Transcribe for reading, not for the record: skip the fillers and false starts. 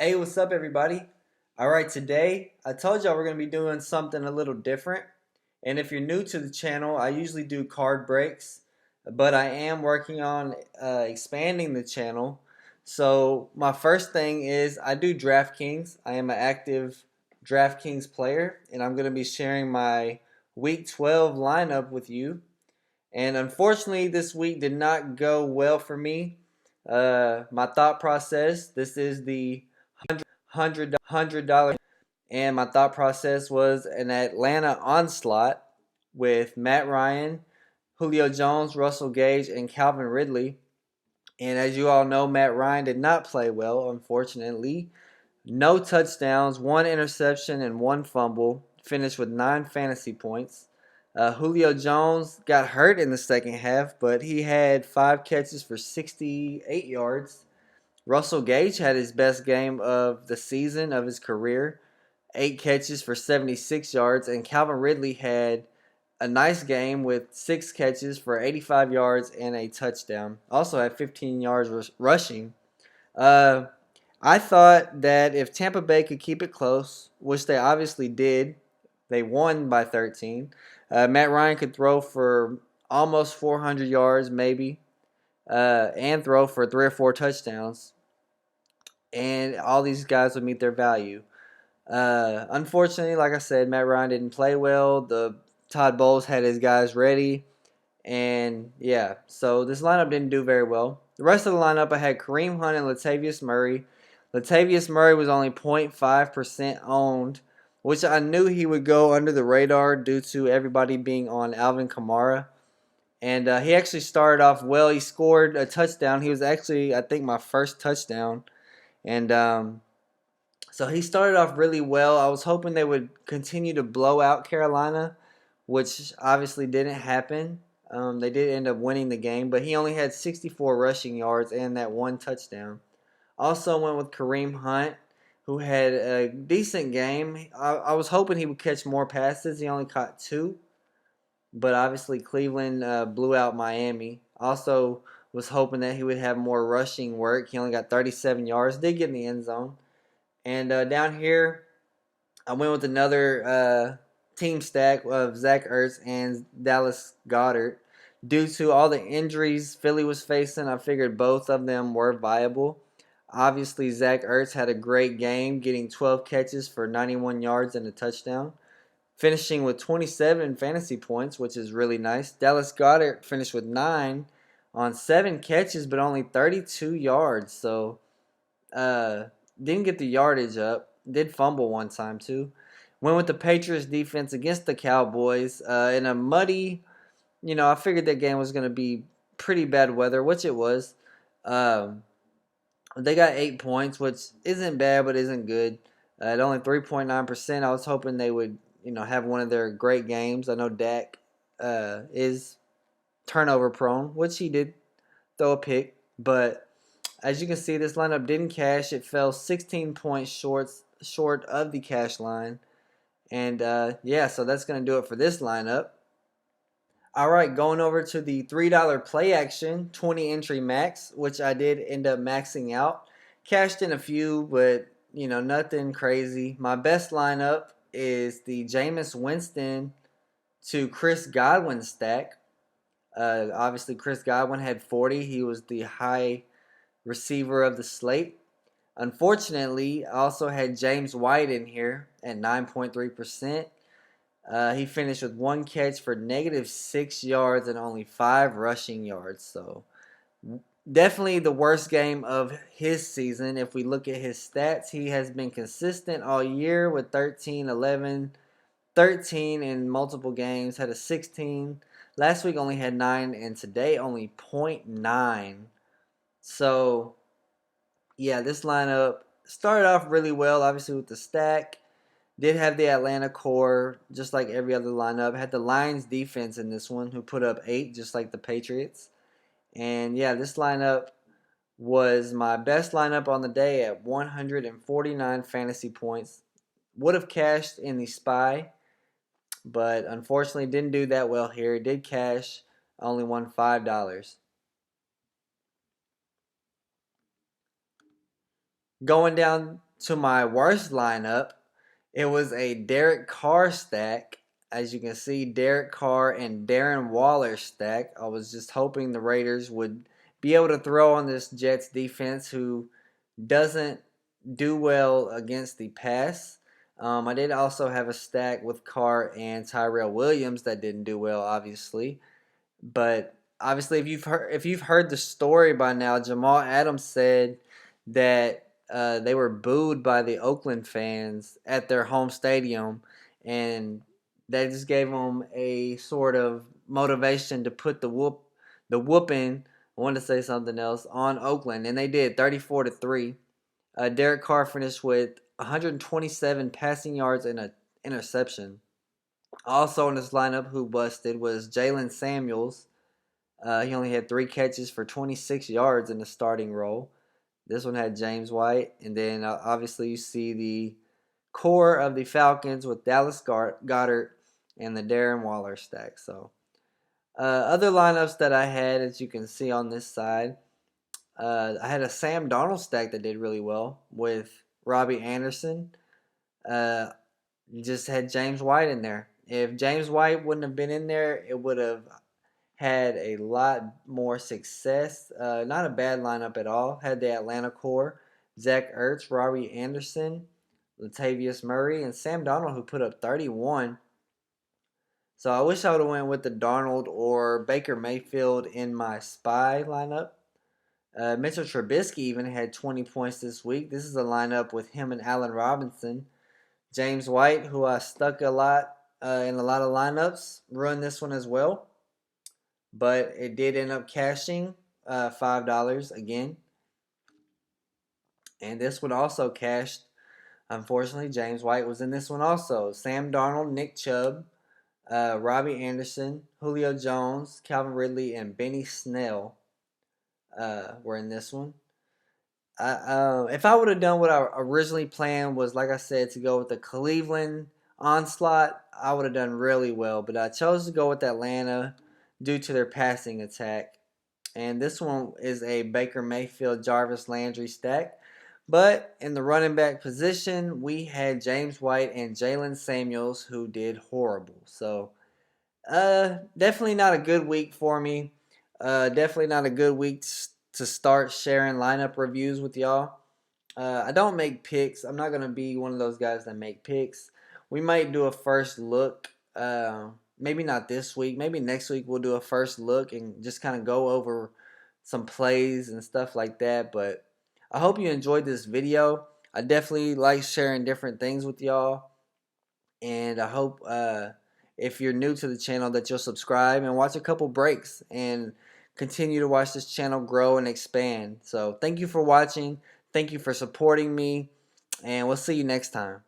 Hey, what's up, everybody? All right, today I told y'all we're going to be doing something a little different. And if you're new to the channel, I usually do card breaks, but I am working on expanding the channel. So, my first thing is I do DraftKings. I am an active DraftKings player, and I'm going to be sharing my Week 12 lineup with you. And unfortunately, this week did not go well for me. My thought process, this is the $100, and my thought process was an Atlanta onslaught with Matt Ryan, Julio Jones, Russell Gage, and Calvin Ridley. And as you all know, Matt Ryan did not play well, unfortunately. No touchdowns, one interception, and one fumble. Finished with 9 fantasy points. Julio Jones got hurt in the second half, but he had 5 catches for 68 yards. Russell Gage had his best game of the season of his career, 8 catches for 76 yards, and Calvin Ridley had a nice game with 6 catches for 85 yards and a touchdown. Also had 15 yards rushing. Uh, I thought that if Tampa Bay could keep it close, which they obviously did, they won by 13. Matt Ryan could throw for almost 400 yards, maybe, and throw for 3 or 4 touchdowns, and all these guys would meet their value. Unfortunately, like I said, Matt Ryan didn't play well. The Todd Bowles had his guys ready, and yeah, so this lineup didn't do very well. The rest of the lineup, I had Kareem Hunt and Latavius Murray. Latavius Murray was only 0.5% owned, which I knew he would go under the radar due to everybody being on Alvin Kamara. And he actually started off well. He scored a touchdown. He was actually, I think, my first touchdown. And so he started off really well. I was hoping they would continue to blow out Carolina, which obviously didn't happen. They did end up winning the game, but he only had 64 rushing yards and that one touchdown. Also went with Kareem Hunt, who had a decent game. I was hoping he would catch more passes. He only caught 2, but obviously Cleveland blew out Miami. Also was hoping that he would have more rushing work. He only got 37 yards. Did get in the end zone. And down here, I went with another team stack of Zach Ertz and Dallas Goedert. Due to all the injuries Philly was facing, I figured both of them were viable. Obviously, Zach Ertz had a great game, getting 12 catches for 91 yards and a touchdown, finishing with 27 fantasy points, which is really nice. Dallas Goedert finished with 9 on 7 catches, but only 32 yards. So, didn't get the yardage up. Did fumble one time too. Went with the Patriots defense against the Cowboys in a muddy. I figured that game was going to be pretty bad weather, which it was. Um, they got 8 points, which isn't bad, but isn't good. At only 3.9%, I was hoping they would, have one of their great games. I know Dak is turnover prone, which he did throw a pick, but as you can see, this lineup didn't cash. It fell 16 points short of the cash line. And yeah, so that's going to do it for this lineup. All right, going over to the $3 play action 20 entry max, which I did end up maxing out. Cashed in a few, but nothing crazy. My best lineup is the Jameis Winston to Chris Godwin stack. Obviously, Chris Godwin had 40. He was the high receiver of the slate. Unfortunately, I also had James White in here at 9.3%. He finished with 1 catch for -6 yards and only 5 rushing yards. So definitely the worst game of his season. If we look at his stats, he has been consistent all year with 13, 11, 13 in multiple games. Had a 16. Last week only had 9, and today only 0.9. So yeah, this lineup started off really well, obviously with the stack. Did have the Atlanta core, just like every other lineup. Had the Lions defense in this one, who put up 8, just like the Patriots. And yeah, this lineup was my best lineup on the day at 149 fantasy points. Would have cashed in the SPY, but unfortunately didn't do that well here. Did cash, only won $5. Going down to my worst lineup. It was a Derek Carr stack. As you can see, Derek Carr and Darren Waller stack. I was just hoping the Raiders would be able to throw on this Jets defense, who doesn't do well against the pass. I did also have a stack with Carr and Tyrell Williams that didn't do well, obviously. But obviously, if you've heard the story by now, Jamal Adams said that they were booed by the Oakland fans at their home stadium, and that just gave them a sort of motivation to put the whooping. I wanted to say something else on Oakland, and they did 34-3. Derek Carr finished with 127 passing yards and an interception. Also in this lineup, who busted was Jalen Samuels. He only had 3 catches for 26 yards in the starting role. This one had James White. And then obviously you see the core of the Falcons with Dallas Goedert and the Darren Waller stack. So other lineups that I had, as you can see on this side, I had a Sam Darnold stack that did really well with Robbie Anderson. Just had James White in there. If James White wouldn't have been in there, it would have had a lot more success. Not a bad lineup at all. Had the Atlanta core, Zach Ertz, Robbie Anderson, Latavius Murray, and Sam Darnold, who put up 31. So I wish I would have went with the Darnold or Baker Mayfield in my spy lineup. Mitchell Trubisky even had 20 points this week. This is a lineup with him and Allen Robinson. James White, who I stuck a lot in a lot of lineups, ruined this one as well. But it did end up cashing $5 again. And this one also cashed. Unfortunately, James White was in this one also. Sam Darnold, Nick Chubb, Robbie Anderson, Julio Jones, Calvin Ridley, and Benny Snell were in this one. If I would have done what I originally planned was, like I said, to go with the Cleveland onslaught, I would have done really well. But I chose to go with Atlanta due to their passing attack. And this one is a Baker Mayfield, Jarvis Landry stack. But in the running back position, we had James White and Jalen Samuels, who did horrible. So definitely not a good week for me. Definitely not a good week to start sharing lineup reviews with y'all. I don't make picks. I'm not going to be one of those guys that make picks. We might do a first look. Maybe not this week. Maybe next week we'll do a first look and just kind of go over some plays and stuff like that. But I hope you enjoyed this video. I definitely like sharing different things with y'all. And I hope if you're new to the channel that you'll subscribe and watch a couple breaks and continue to watch this channel grow and expand. So thank you for watching. Thank you for supporting me. And we'll see you next time.